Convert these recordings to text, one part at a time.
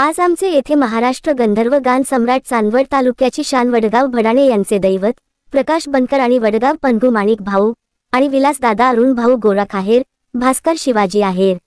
आज आमचे येथे महाराष्ट्र गंधर्व गान सम्राट चांदवड तालुक्याची शान वडगाव भडाणे यांचे दैवत प्रकाश बनकर आणि वडगाव पन्गू माणिक भाऊ आणि विलास दादा अरुण भाऊ गोरख आहेर, भास्कर शिवाजी आहेर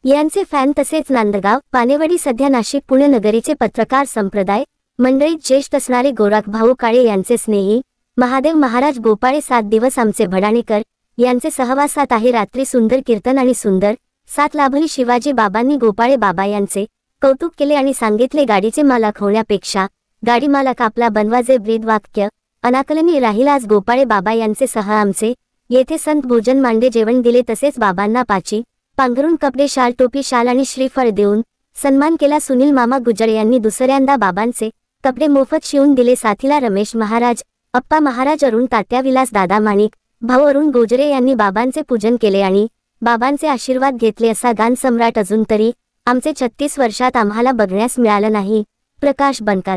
यांचे फॅन तसेच नांदगाव पानेवाडी सध्या नाशिक पुणे नगरीचे पत्रकार संप्रदाय मंडळीत ज्येष्ठ असणारे गोरख भाऊ काळे यांचे स्नेही महादेव महाराज गोपाळे 7 दिवस आमचे भडाणेकर यांचे सहवासात आहे। रात्री सुंदर कीर्तन आणि सुंदर साथ लाभली। शिवाजी बाबांनी गोपाळे बाबा यांचे कौतुक केले आणि सांगितले, गाडीचे मालक होण्यापेक्षा गाडी मालक आपला बनवाजे ब्रीद वाक्य अनाकलनीय राहील। आज गोपाळे बाबा यांचे सह आमचे येथे संत भोजन मांडे जेवण दिले, तसेच बाबांना पाची पांघरून कपडे शाल टोपी शाल आणि श्रीफळ देऊन सन्मान केला। सुनील मामा गुजर यांनी दुसऱ्यांदा बाबांचे कपडे मोफत शिवून दिले। साथीला रमेश महाराज अप्पा महाराज अरुण तात्या विलास दादा माणिक भाऊ अरुण गोजरे यांनी बाबांचे पूजन केले आणि बाबांचे आशीर्वाद घेतले। असा गान सम्राट अजून तरी आमचे 36 वर्षात आम्हाला बघण्यास मिळालं नाही। प्रकाश बनकर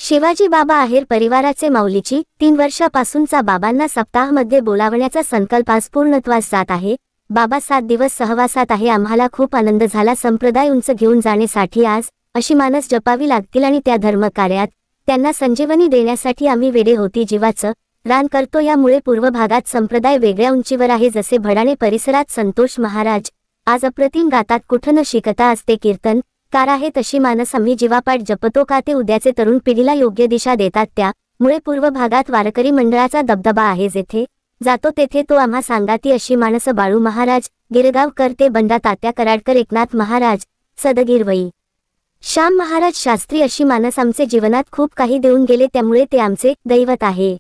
शिवाजी बाबा आहेर परिवाराचे माऊलीची 3 वर्षापासूनचा बाबांना सप्ताहामध्ये बोलावण्याचा संकल्प आज पूर्णत्वास जात आहे। बाबा 7 दिवस सहवासात आहे, आम्हाला खूप आनंद झाला। संप्रदाय उंच घेऊन जाण्यासाठी आज अशी मानस जपावी लागतील आणि त्या धर्मकार्यात त्यांना संजीवनी देण्यासाठी आम्ही वेडे होती जीवाचं रान करतो। यामुळे पूर्व भागात संप्रदाय वेगळ्या उंचीवर आहे, जसे भडाणे परिसरात संतोष महाराज आज अप्रतिम गातात, कुठं न शिकता असते कीर्तन कार आहे तशी मानस आम्ही जीवापाठ जपतो का ते उद्याचे तरुण पिढीला योग्य दिशा देतात। त्यामुळे पूर्व भागात वारकरी मंडळाचा दबदबा आहे, जेथे जातो तेथे तो आम्हा सांगाती अशी मानस। बाळू महाराज गिरगावकर ते बंडा तात्या कराडकर एकनाथ महाराज सदगीरवई श्याम महाराज शास्त्री अशी मानस आमचे जीवनात खूप काही देऊन गेले, त्यामुळे ते आमचे दैवत आहे।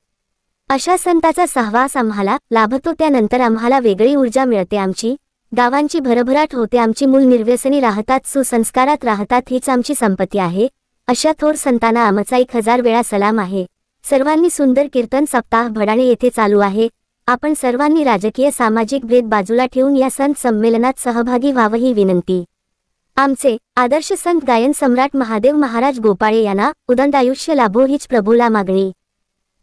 अशा संताचा सहवास आम्हाला लाभतो, त्यानंतर आम्हाला वेगळी ऊर्जा मिळते, आमची गावांची भरभराट होते, आमची मूल निर्व्यसनी राहतात, सुसंस्कारात राहतात, हीच आमची संपत्ती आहे। अशा थोर संतांना आमचा 1000 वेळा सलाम आहे। सर्वांनी सुंदर कीर्तन सप्ताह भडाणे येथे चालू आहे। आपण सर्वांनी राजकीय सामाजिक भेद बाजूला ठेवून या संत संमेलनात सहभागी व्हावं ही विनंती। आमचे आदर्श संत गायन सम्राट महादेव महाराज गोपाळे यांना उदंड आयुष्य लाभो हीच प्रभूला मागणी।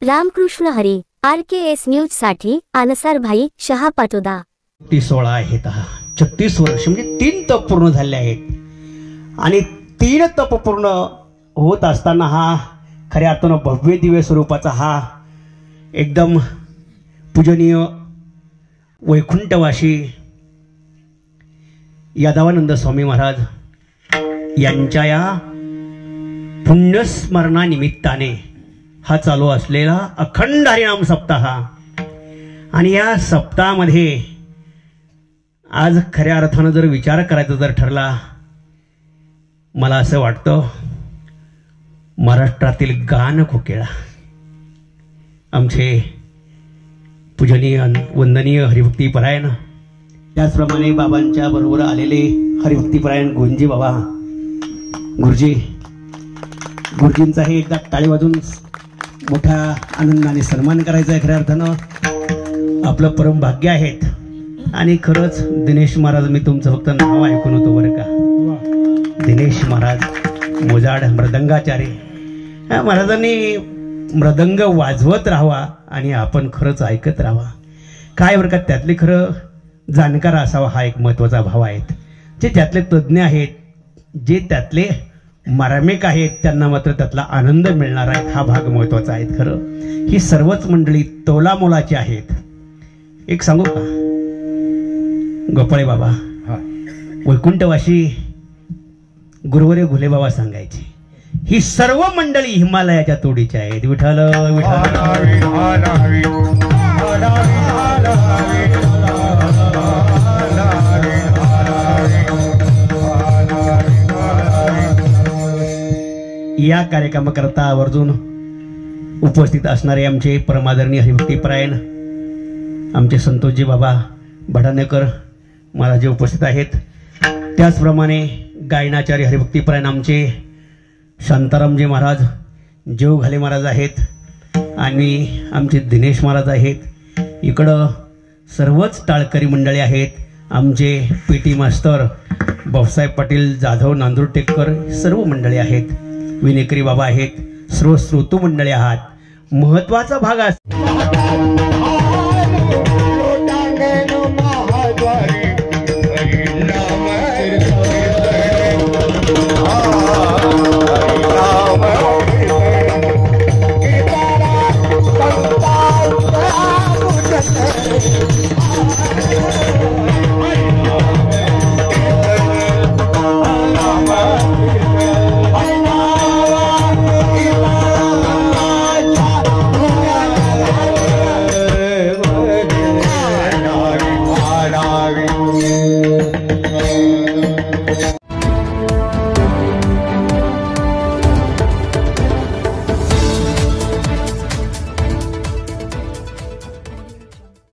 रामकृष्ण हरी। RKS न्यूज साठी आनसार भाई शहा पाटोदा। 16 आहेत, 36 वर्ष म्हणजे 3 तप पूर्ण झाले आहेत आणि 3 तप पूर्ण होत असताना हा खऱ्या अर्थानं भव्य दिव्य स्वरूपाचा हा एकदम पूजनीय वैकुंठवासी यादवानंद स्वामी महाराज यांच्या या पुण्यस्मरणानिमित्ताने हा चालू असलेला अखंड हरिनाम सप्ताह आणि या सप्ताहामध्ये आज खऱ्या अर्थानं जर विचार करायचा जर ठरला, मला असं वाटतं महाराष्ट्रातील गान कोकिळा आमचे पूजनीय वंदनीय हरिभक्तीपरायण, त्याचप्रमाणे बाबांच्या बरोबर आलेले हरिभक्तीपरायण गोंजी बाबा गुरुजींचाही एकदा टाळी वाजून मोठ्या आनंदाने सन्मान करायचा आहे। खऱ्या अर्थानं आपलं परम भाग्य आहेत आणि खरंच दिनेश महाराज, मी तुमचं फक्त नाव ऐकून होतो बरं का, दिनेश महाराज मोजाड मृदंगाचार्य, महाराजांनी मृदंग वाजवत राहावा आणि आपण खरंच ऐकत राहावा काय बरं का। त्यातले खरं जाणकार असावा हा एक महत्त्वाचा भाव आहेत। जे त्यातले तज्ज्ञ आहेत, जे त्यातले मार्मिक आहेत, त्यांना मात्र त्यातला आनंद मिळणार आहे, हा भाग महत्त्वाचा आहे। खरं ही सर्वच मंडळी तोलामोलाची आहेत। एक सांगू का, गोपाळे बाबा वैकुंठवासी गुरुवर्य घुले बाबा सांगायचे, ही सर्व मंडळी हिमालयाच्या तोडीची आहेत। विठ्ठल या कार्यक्रमाकरता आवर्जून उपस्थित असणारे आमचे परमादरणीय हरिभक्तीपरायण आमचे संतोषजी बाबा भडाणेकर महाराज उपस्थित आहेत। त्याचप्रमाणे गायनाचार्य हरिभक्तीपरायण आमचे शांतारामजी महाराज जेवघाले महाराज आहेत आणि आमचे दिनेश महाराज आहेत। इकडं सर्वच टाळकरी मंडळी आहेत, आमचे PT मास्तर भाऊसाहेब पाटील जाधव नांदुरटेकर सर्व मंडळी आहेत, विनेकरी बाबा आहेत, श्रोतू मंडळी आहात। महत्वाचा भाग Ah आहे